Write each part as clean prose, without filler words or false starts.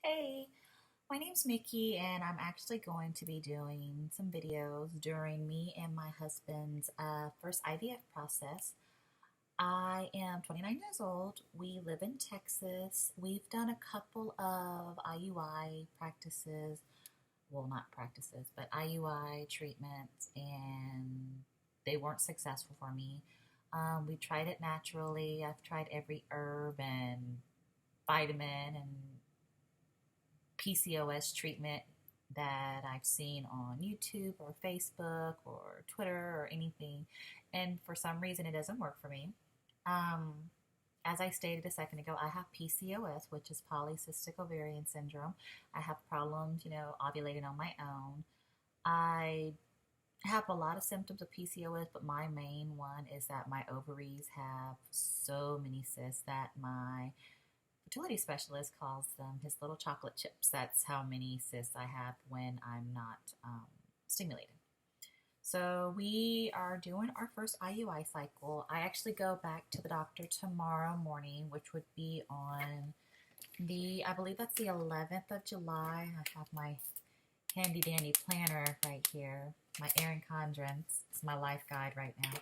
Hey, my name's Mickey, and I'm actually going to be doing some videos during me and my husband's first IVF process. I am 29 years old. We live in Texas. We've done a couple of IUI practices, well, not practices, but IUI treatments, and they weren't successful for me. We tried it naturally. I've tried every herb and vitamin and PCOS treatment that I've seen on YouTube or Facebook or Twitter or anything. And for some reason, it doesn't work for me. Um, as I stated a second ago, I have PCOS, which is polycystic ovarian syndrome. I have problems, ovulating on my own. I have a lot of symptoms of PCOS, but my main one is that my ovaries have so many cysts that my fertility specialist calls them his little chocolate chips. That's how many cysts I have when I'm not stimulated. So we are doing our first IUI cycle. I actually go back to the doctor tomorrow morning, which would be on I believe that's the 11th of July. I have my handy dandy planner right here, my Erin Condren's. It's my life guide right now.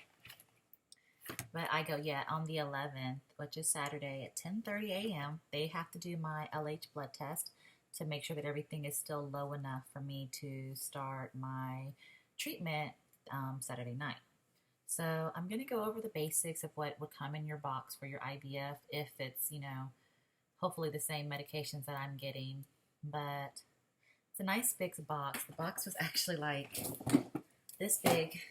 But I go, on the 11th, which is Saturday at 10:30 a.m. They have to do my LH blood test to make sure that everything is still low enough for me to start my treatment Saturday night. So I'm going to go over the basics of what would come in your box for your IVF if it's, hopefully the same medications that I'm getting. But it's a nice big box. The box was actually like this big.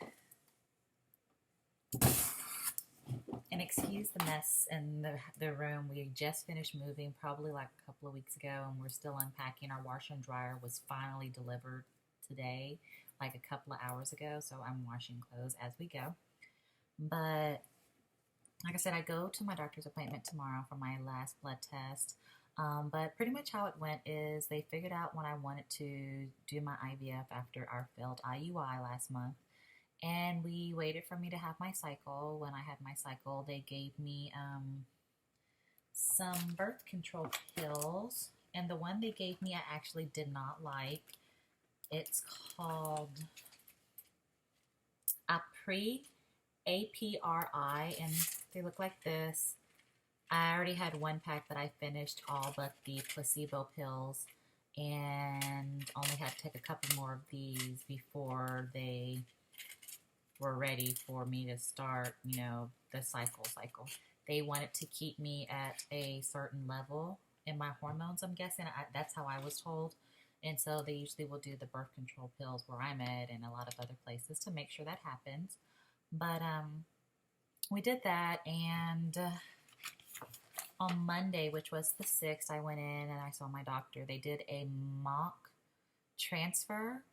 And excuse the mess in the room. We just finished moving probably like a couple of weeks ago, and we're still unpacking. Our washer and dryer was finally delivered today, like a couple of hours ago, so I'm washing clothes as we go. But like I said, I go to my doctor's appointment tomorrow for my last blood test. But pretty much how it went is they figured out when I wanted to do my IVF after our failed IUI last month. And we waited for me to have my cycle. When I had my cycle, they gave me some birth control pills. And the one they gave me, I actually did not like. It's called Apri, APRI, and they look like this. I already had one pack that I finished, all but the placebo pills, and only had to take a couple more of these before they were ready for me to start, the cycle. They wanted to keep me at a certain level in my hormones, I'm guessing. That's how I was told. And so they usually will do the birth control pills where I'm at and a lot of other places to make sure that happens. But we did that, and on Monday, which was the 6th, I went in and I saw my doctor. They did a mock transfer.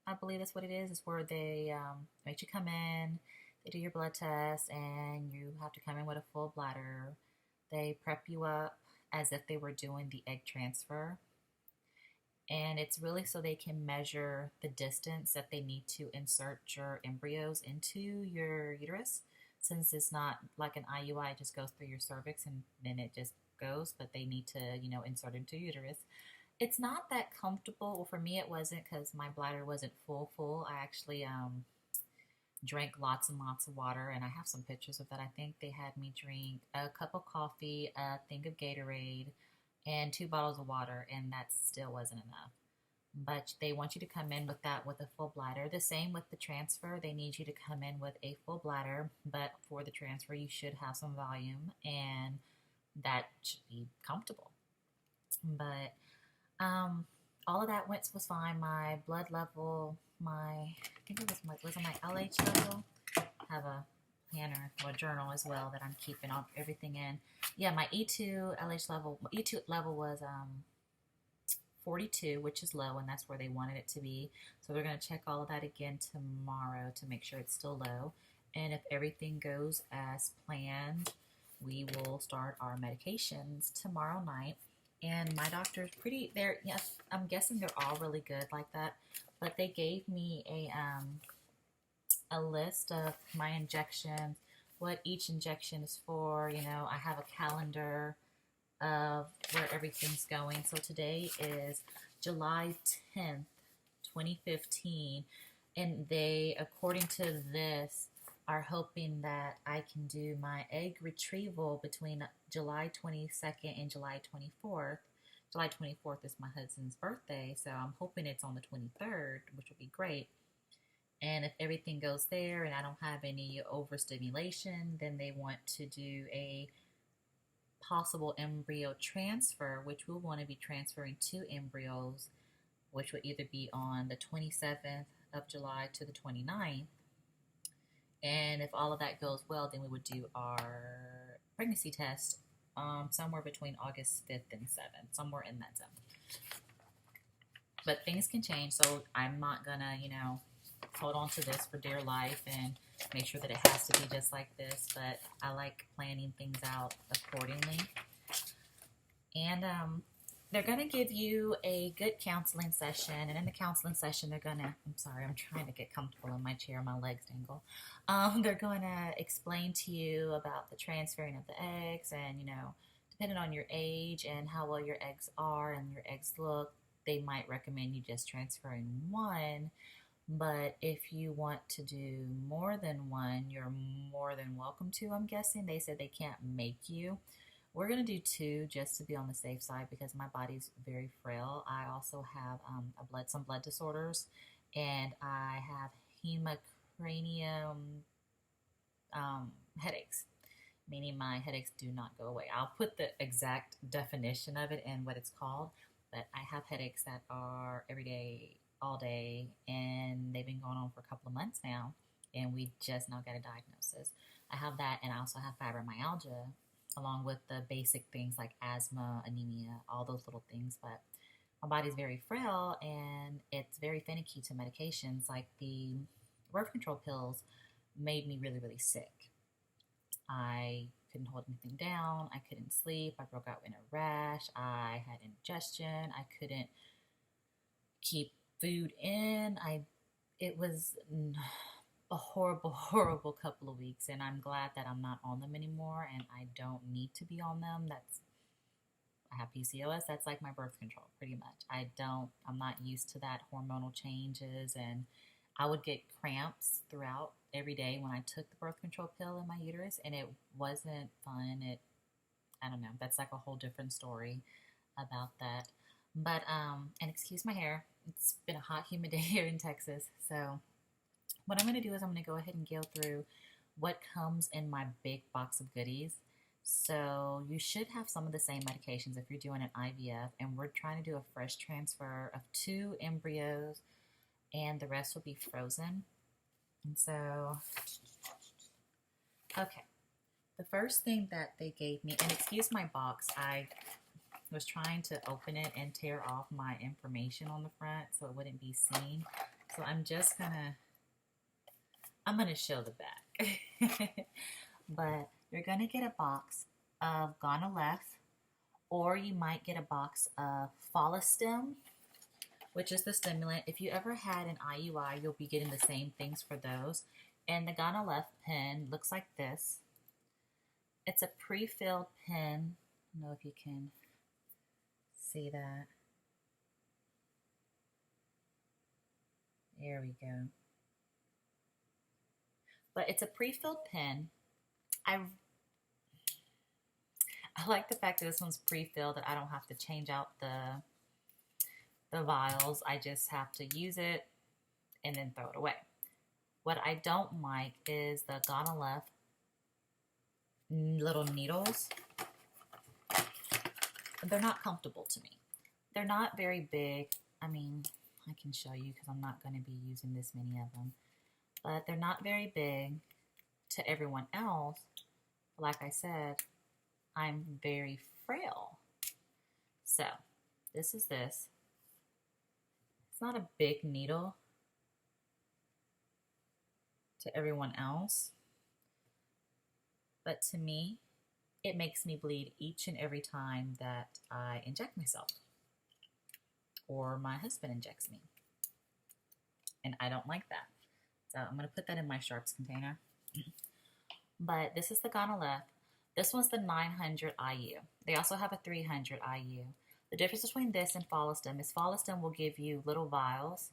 I believe that's what it is. It's where they make you come in, they do your blood test, and you have to come in with a full bladder. They prep you up as if they were doing the egg transfer. And it's really so they can measure the distance that they need to insert your embryos into your uterus. Since it's not like an IUI, it just goes through your cervix and then it just goes, but they need to, insert into uterus. It's not that comfortable. Well, for me, it wasn't because my bladder wasn't full. I actually drank lots and lots of water, and I have some pictures of that. I think they had me drink a cup of coffee, a thing of Gatorade, and 2 bottles of water, and that still wasn't enough. But they want you to come in with that with a full bladder. The same with the transfer. They need you to come in with a full bladder, but for the transfer, you should have some volume, and that should be comfortable. But all of that was fine. My blood level, I think it was on my LH level. I have a planner or a journal as well that I'm keeping everything in. Yeah, my E2 level was 42, which is low, and that's where they wanted it to be. So we're going to check all of that again tomorrow to make sure it's still low. And if everything goes as planned, we will start our medications tomorrow night. And my doctor's yes, I'm guessing they're all really good like that. But they gave me a list of my injections, what each injection is for. I have a calendar of where everything's going. So today is July 10th, 2015, and they, according to this, are hoping that I can do my egg retrieval between July 22nd and July 24th. July 24th is my husband's birthday, so I'm hoping it's on the 23rd, which would be great. And if everything goes there and I don't have any overstimulation, then they want to do a possible embryo transfer, which we'll want to be transferring 2 embryos, which would either be on the 27th of July to the 29th. And if all of that goes well, then we would do our pregnancy test somewhere between August 5th and 7th, somewhere in that zone. But things can change, so I'm not gonna, hold on to this for dear life and make sure that it has to be just like this. But I like planning things out accordingly. And they're going to give you a good counseling session. And in the counseling session, they're going to, I'm sorry, I'm trying to get comfortable in my chair. My legs dangle. They're going to explain to you about the transferring of the eggs and, depending on your age and how well your eggs are and your eggs look, they might recommend you just transferring one. But if you want to do more than one, you're more than welcome to, I'm guessing. They said they can't make you. We're going to do 2 just to be on the safe side because my body's very frail. I also have some blood disorders, and I have hemocranium headaches, meaning my headaches do not go away. I'll put the exact definition of it and what it's called, but I have headaches that are every day, all day, and they've been going on for a couple of months now, and we just now got a diagnosis. I have that, and I also have fibromyalgia, along with the basic things like asthma, anemia, all those little things. But my body's very frail, and it's very finicky to medications. Like the birth control pills made me really, really sick. I couldn't hold anything down. I couldn't sleep. I broke out in a rash. I had indigestion. I couldn't keep food in. It was a horrible, horrible couple of weeks, and I'm glad that I'm not on them anymore, and I don't need to be on them. I have PCOS. That's like my birth control, pretty much. I'm not used to that hormonal changes, and I would get cramps throughout every day when I took the birth control pill in my uterus, and it wasn't fun. I don't know. That's like a whole different story about that. But, and excuse my hair. It's been a hot, humid day here in Texas, so what I'm going to do is I'm going to go ahead and go through what comes in my big box of goodies. So you should have some of the same medications if you're doing an IVF, and we're trying to do a fresh transfer of 2 embryos, and the rest will be frozen. And so, okay, the first thing that they gave me, and excuse my box, I was trying to open it and tear off my information on the front so it wouldn't be seen. So I'm going to show the back. But you're going to get a box of Gonalef, or you might get a box of Follistim, which is the stimulant. If you ever had an IUI, you'll be getting the same things for those. And the Gonalef pen looks like this. It's a pre-filled pen. I don't know if you can see that. There we go. But it's a pre-filled pen. I like the fact that this one's pre-filled, that I don't have to change out the vials. I just have to use it and then throw it away. What I don't like is the Gonalef little needles. They're not comfortable to me. They're not very big. I mean, I can show you because I'm not going to be using this many of them. But they're not very big to everyone else. Like I said, I'm very frail. So, this is this. It's not a big needle to everyone else. But to me, it makes me bleed each and every time that I inject myself. Or my husband injects me. And I don't like that. So I'm going to put that in my sharps container. But this is the Gonalef. This one's the 900 IU. They also have a 300 IU. The difference between this and Follistim is Follistim will give you little vials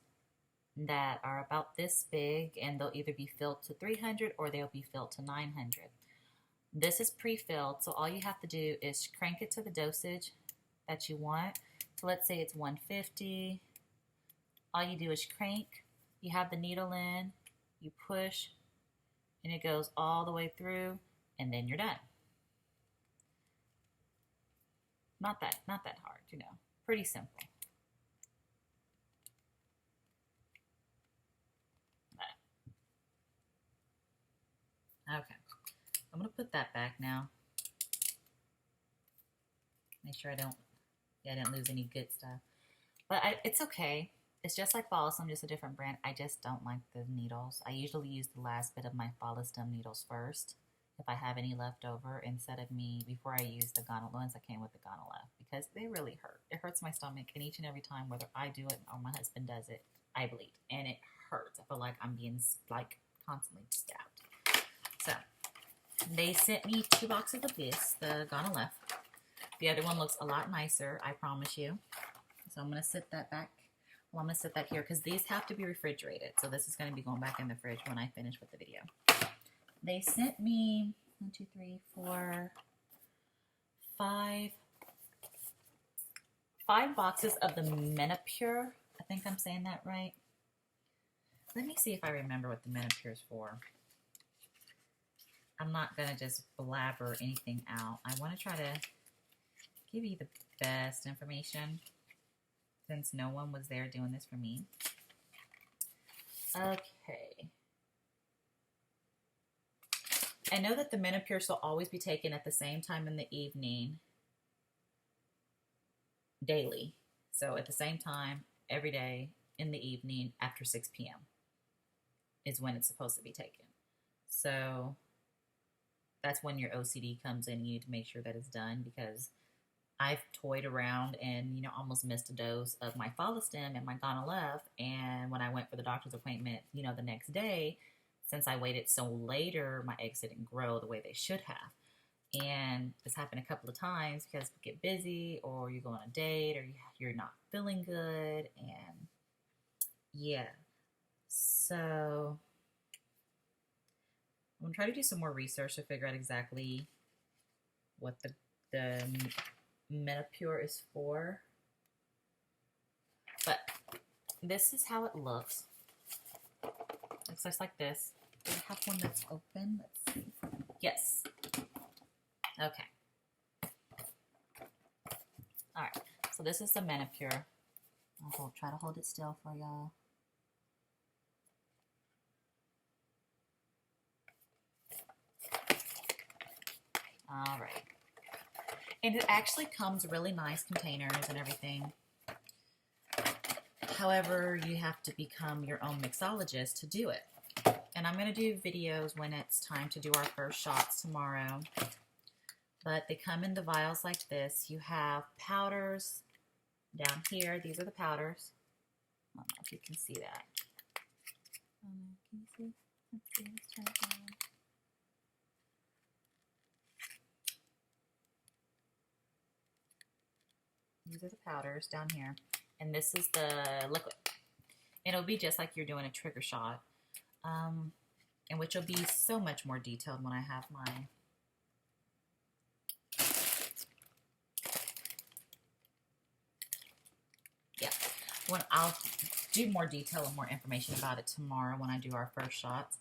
that are about this big, and they'll either be filled to 300 or they'll be filled to 900. This is pre-filled, so all you have to do is crank it to the dosage that you want. So let's say it's 150. All you do is crank. You have the needle in, you push, and it goes all the way through, and then you're done. Not that hard, you know. Pretty simple. Okay. I'm going to put that back now. Make sure I didn't lose any good stuff. But it's okay. It's just like Follistim, just a different brand. I just don't like the needles. I usually use the last bit of my Follistim needles first, if I have any left over, instead of before I use the ones that came with the Gonalef, because they really hurt. It hurts my stomach, and each and every time, whether I do it or my husband does it, I bleed, and it hurts. I feel like I'm being constantly stabbed. So they sent me 2 boxes of this, the Gonalef. The other one looks a lot nicer, I promise you. So I'm going to set that back. Well, I'm going to set that here because these have to be refrigerated. So this is going to be going back in the fridge when I finish with the video. They sent me 1, 2, 3, 4, 5 boxes of the Menopur. I think I'm saying that right. Let me see if I remember what the Menopur is for. I'm not going to just blabber anything out. I want to try to give you the best information, since no one was there doing this for me. Okay. I know that the Menopur will always be taken at the same time in the evening, daily. So at the same time, every day in the evening after 6 p.m. is when it's supposed to be taken. So that's when your OCD comes in. You need to make sure that it's done, because I've toyed around and, almost missed a dose of my Follistim and my Gonalef. And when I went for the doctor's appointment, the next day, since I waited so later, my eggs didn't grow the way they should have. And this happened a couple of times because we get busy, or you go on a date, or you're not feeling good. And yeah, so I'm going to try to do some more research to figure out exactly what the Menopur is for. But this is how it looks. It looks like this. Do I have one that's open? Let's see. Yes. Okay. Alright. So this is the Menopur. I'll try to hold it still for y'all. Alright. And it actually comes really nice containers and everything. However, you have to become your own mixologist to do it. And I'm going to do videos when it's time to do our first shots tomorrow. But they come in the vials like this. You have powders down here. These are the powders. I don't know if you can see that. Can you see? Let's see. Let's try it on. These are the powders down here. And this is the liquid. And it'll be just like you're doing a trigger shot. And which will be so much more detailed when I have my... Yeah. When I'll do more detail and more information about it tomorrow when I do our first shots.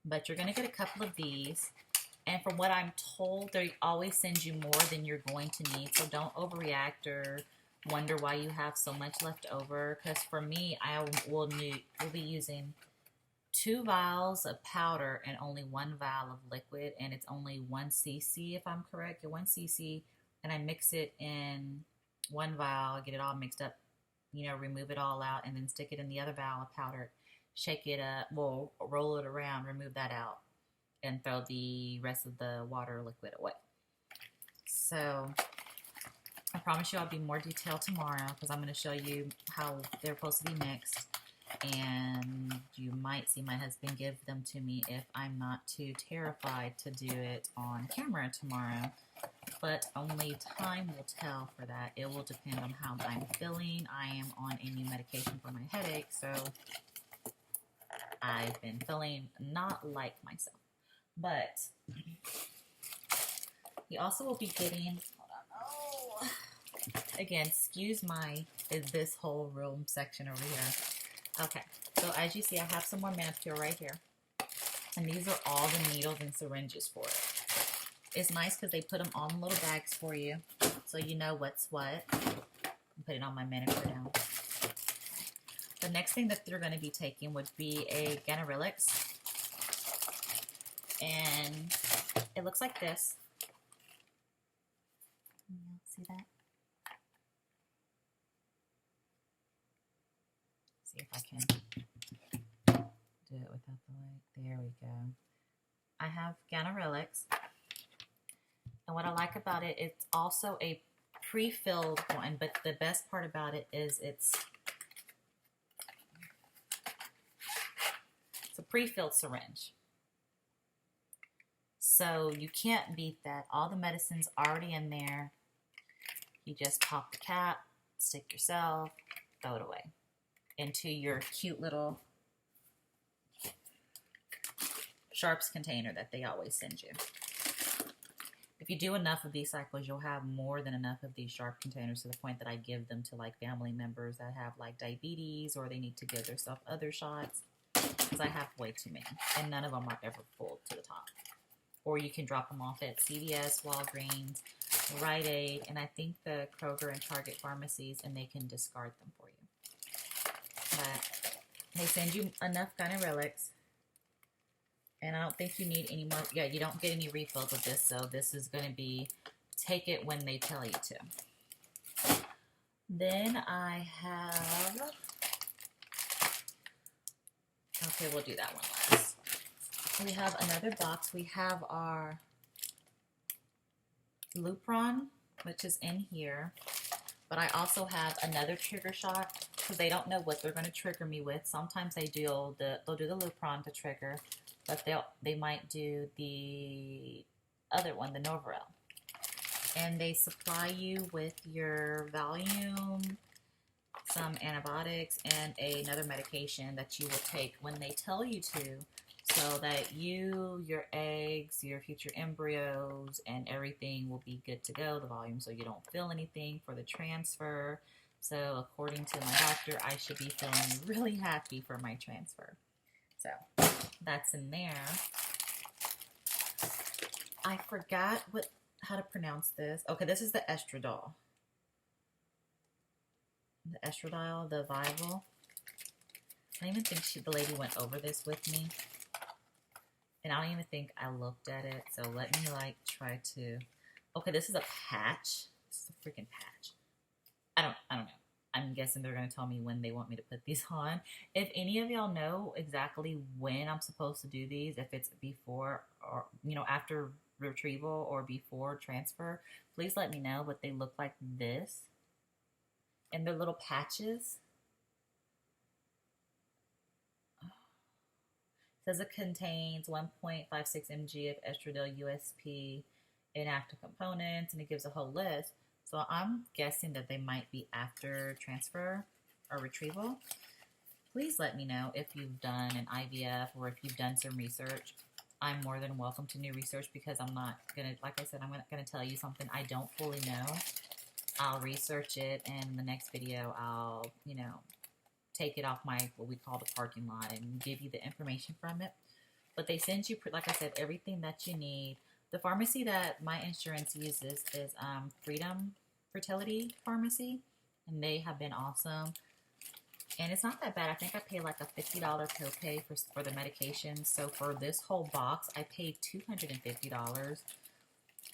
But you're going to get a couple of these. And from what I'm told, they always send you more than you're going to need. So don't overreact or wonder why you have so much left over. Because for me, I will be using 2 vials of powder and only 1 vial of liquid. And it's only 1 cc, if I'm correct. 1 cc. And I mix it in 1 vial, get it all mixed up, remove it all out, and then stick it in the other vial of powder. Shake it up, well, roll it around, remove that out, and throw the rest of the water liquid away. So I promise you I'll be more detailed tomorrow, because I'm going to show you how they're supposed to be mixed. and you might see my husband give them to me if I'm not too terrified to do it on camera tomorrow. But only time will tell for that. It will depend on how I'm feeling. I am on a new medication for my headache, so I've been feeling not like myself. But you also will be getting, again, excuse this whole room section over here. Okay, so as you see, I have some more Manapure right here. And these are all the needles and syringes for it. It's nice because they put them all in little bags for you, so you know what's what. I'm putting on my Manapure now. The next thing that they're going to be taking would be a Ganirelix. And it looks like this. See that? See if I can do it without the light. There we go. I have Ganirelix. And what I like about it, it's also a pre-filled one, but the best part about it is it's a pre-filled syringe. So you can't beat that. All the medicine's already in there. You just pop the cap, stick yourself, throw it away into your cute little sharps container that they always send you. If you do enough of these cycles, you'll have more than enough of these sharp containers to the point that I give them to like family members that have like diabetes or they need to give themselves other shots, because I have way too many and none of them are ever full to the top. Or you can drop them off at CVS, Walgreens, Rite Aid, and I think the Kroger and Target pharmacies, and they can discard them for you. But they send you enough Ganirelix. And I don't think you need any more. Yeah, you don't get any refills of this. So this is going to be, take it when they tell you to. Then I have, okay, we'll do that one last. We have another box. We have our Lupron, which is in here. But I also have another trigger shot because they don't know what they're going to trigger me with. Sometimes they'll do the Lupron to trigger. But they might do the other one, the Novarel. And they supply you with your Valium, some antibiotics, and another medication that you will take when they tell you to, so that you, your eggs, your future embryos, and everything will be good to go, the volume, so you don't feel anything for the transfer. So according to my doctor, I should be feeling really happy for my transfer. So that's in there. I forgot how to pronounce this. Okay, this is the estradiol. The estradiol, the Vival. I don't even think the lady went over this with me. And I don't even think I looked at it. So let me try to. Okay, this is a patch. This is a freaking patch. I don't know. I'm guessing they're going to tell me when they want me to put these on. If any of y'all know exactly when I'm supposed to do these, if it's before or, after retrieval or before transfer, please let me know. But they look like this. And they're little patches. It says it contains 1.56 mg of estradiol USP inactive components, and it gives a whole list. So I'm guessing that they might be after transfer or retrieval. Please let me know if you've done an IVF or if you've done some research. I'm more than welcome to new research because I'm not going to, like I said, I'm not going to tell you something I don't fully know. I'll research it, and in the next video, I'll, take it off what we call the parking lot and give you the information from it. But they send you, like I said, everything that you need. The pharmacy that my insurance uses is Freedom Fertility Pharmacy, and they have been awesome. And it's not that bad. I think I paid like a $50 copay for the medication. So for this whole box, I paid $250,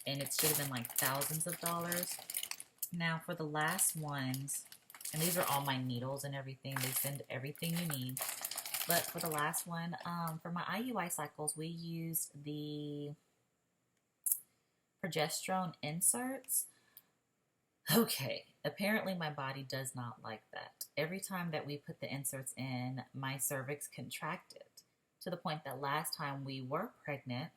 and it should have been like thousands of dollars. Now for the last ones, and these are all my needles and everything. They send everything you need. But for the last one, for my IUI cycles, we used the progesterone inserts. Okay, apparently my body does not like that. Every time that we put the inserts in, my cervix contracted to the point that last time we were pregnant,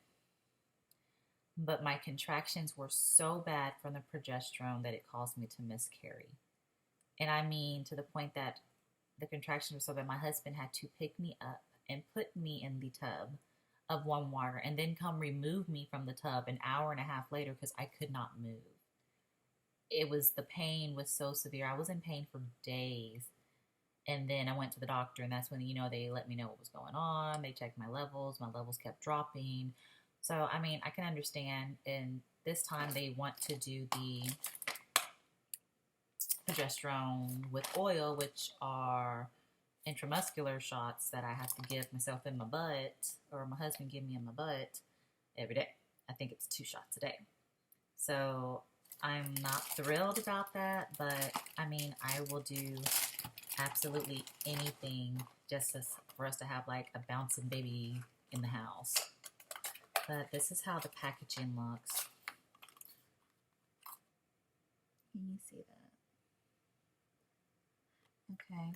but my contractions were so bad from the progesterone that it caused me to miscarry. And I mean, to the point that the contractions were so bad, my husband had to pick me up and put me in the tub of warm water and then come remove me from the tub an hour and a half later because I could not move. The pain was so severe. I was in pain for days. And then I went to the doctor, and that's when, they let me know what was going on. They checked my levels. My levels kept dropping. So, I mean, I can understand. And this time they want to do the progesterone with oil, which are intramuscular shots that I have to give myself in my butt, or my husband give me in my butt every day. I think it's 2 shots a day. So I'm not thrilled about that, but I mean, I will do absolutely anything just for us to have like a bouncing baby in the house. But this is how the packaging looks. Can you see that? Okay.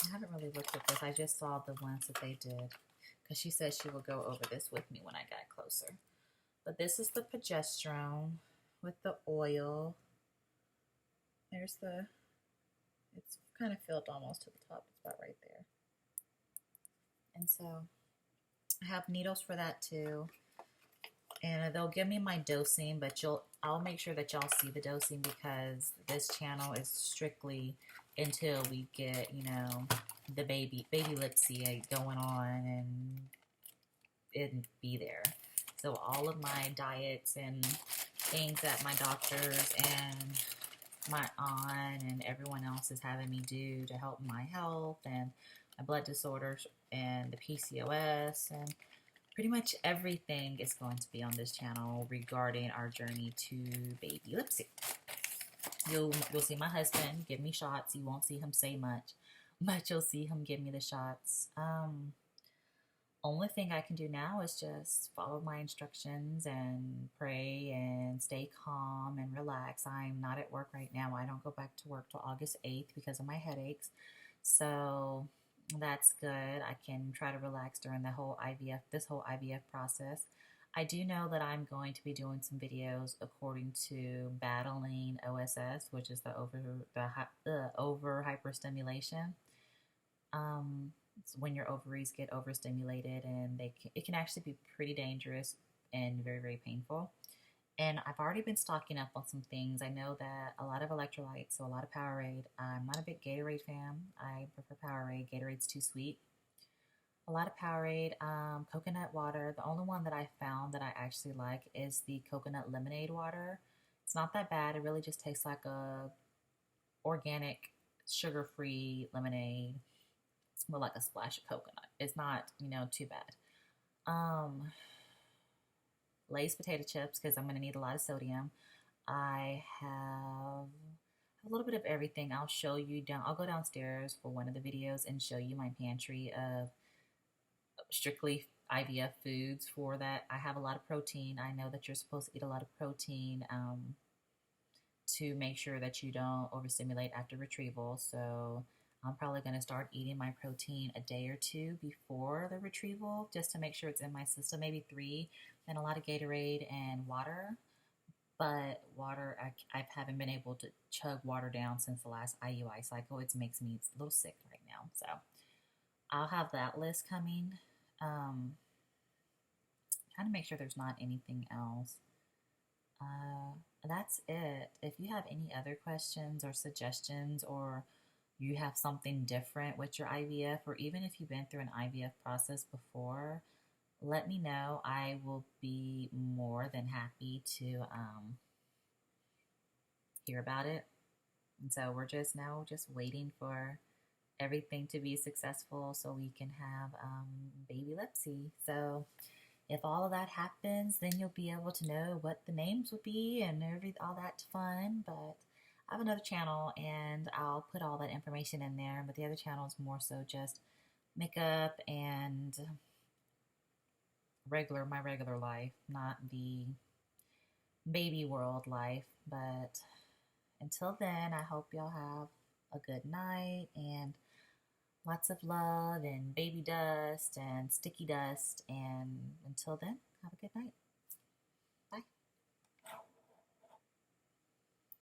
I haven't really looked at this. I just saw the ones that they did because she said she would go over this with me when I got closer. But this is the progesterone with the oil. It's kind of filled almost to the top. It's about right there. And so I have needles for that too. And they'll give me my dosing, but I'll make sure that y'all see the dosing because this channel is strictly until we get, the baby Lipsey going on and be there. So all of my diets and things that my doctors and my aunt and everyone else is having me do to help my health and my blood disorders and the PCOS and pretty much everything is going to be on this channel regarding our journey to baby Lipsey. You'll see my husband give me shots. You won't see him say much, but you'll see him give me the shots. Only thing I can do now is just follow my instructions and pray and stay calm and relax. I'm not at work right now. I don't go back to work till August 8th because of my headaches. So that's good. I can try to relax during this whole IVF process. I do know that I'm going to be doing some videos according to battling OSS, which is the over hyperstimulation. It's when your ovaries get overstimulated, and it can actually be pretty dangerous and very, very painful. And I've already been stocking up on some things. I know that a lot of electrolytes, so a lot of Powerade. I'm not a big Gatorade fan. I prefer Powerade. Gatorade's too sweet. A lot of Powerade, coconut water. The only one that I found that I actually like is the coconut lemonade water. It's not that bad. It really just tastes like a organic, sugar-free lemonade with like a splash of coconut. It's not, too bad. Lay's potato chips because I'm going to need a lot of sodium. I have a little bit of everything. I'll go downstairs for one of the videos and show you my pantry of strictly IVF foods for that. I have a lot of protein. I know that you're supposed to eat a lot of protein to make sure that you don't overstimulate after retrieval. So I'm probably going to start eating my protein a day or 2 before the retrieval just to make sure it's in my system, maybe 3, and a lot of Gatorade and water. But water, I haven't been able to chug water down since the last IUI cycle. It makes me a little sick right now. So I'll have that list coming. Trying to make sure there's not anything else. That's it. If you have any other questions or suggestions, or you have something different with your IVF, or even if you've been through an IVF process before, let me know. I will be more than happy to hear about it. And so we're just waiting for everything to be successful so we can have baby Lipsey. So if all of that happens, then you'll be able to know what the names will be and all that fun. But I have another channel and I'll put all that information in there. But the other channel is more so just makeup and my regular life, not the baby world life. But until then, I hope y'all have a good night and lots of love and baby dust and sticky dust. And until then, have a good night.